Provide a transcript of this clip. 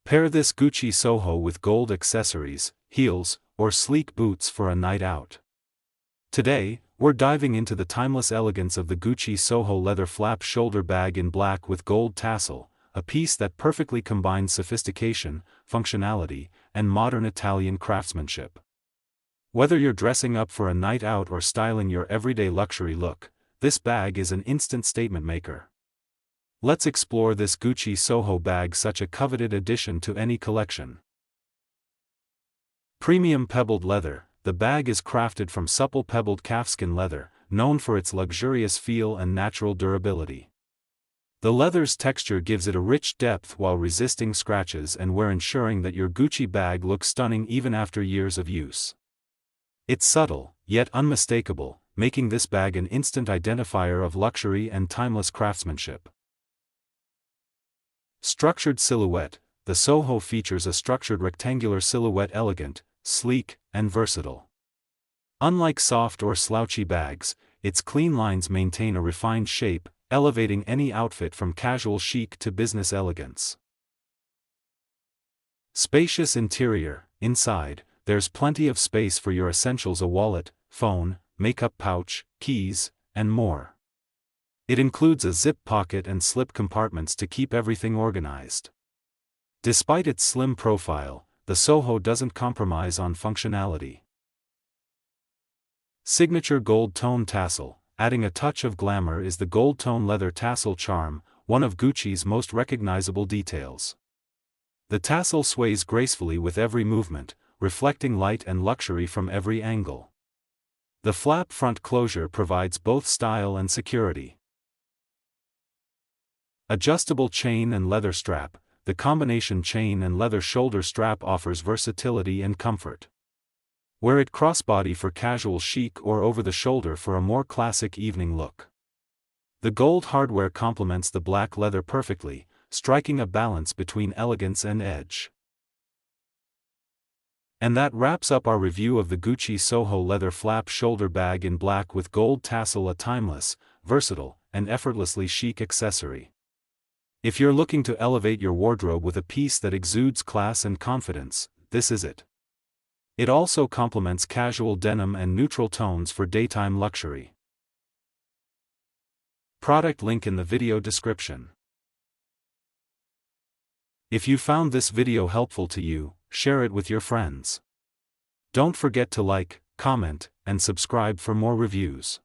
Pair this Gucci Soho with gold accessories, heels, or sleek boots for a night out. Today, we're diving into the timeless elegance of the Gucci Soho leather flap shoulder bag in black with gold tassel, a piece that perfectly combines sophistication, functionality, and modern Italian craftsmanship. Whether you're dressing up for a night out or styling your everyday luxury look, this bag is an instant statement maker. Let's explore this Gucci Soho bag, such a coveted addition to any collection. Premium pebbled leather. The bag is crafted from supple pebbled calfskin leather, known for its luxurious feel and natural durability. The leather's texture gives it a rich depth while resisting scratches and wear, ensuring that your Gucci bag looks stunning even after years of use. It's subtle, yet unmistakable, making this bag an instant identifier of luxury and timeless craftsmanship. Structured silhouette. The Soho features a structured rectangular silhouette, elegant, sleek, and versatile. Unlike soft or slouchy bags, its clean lines maintain a refined shape, elevating any outfit from casual chic to business elegance. Spacious interior. Inside, there's plenty of space for your essentials: a wallet, phone, makeup pouch, keys, and more. It includes a zip pocket and slip compartments to keep everything organized. Despite its slim profile, the Soho doesn't compromise on functionality. Signature gold tone tassel. Adding a touch of glamour is the gold tone leather tassel charm, one of Gucci's most recognizable details. The tassel sways gracefully with every movement, reflecting light and luxury from every angle. The flap front closure provides both style and security. Adjustable chain and leather strap. The combination chain and leather shoulder strap offers versatility and comfort. Wear it crossbody for casual chic or over the shoulder for a more classic evening look. The gold hardware complements the black leather perfectly, striking a balance between elegance and edge. And that wraps up our review of the Gucci Soho leather flap shoulder bag in black with gold tassel, a timeless, versatile, and effortlessly chic accessory. If you're looking to elevate your wardrobe with a piece that exudes class and confidence, this is it. It also complements casual denim and neutral tones for daytime luxury. Product link in the video description. If you found this video helpful to you, share it with your friends. Don't forget to like, comment, and subscribe for more reviews.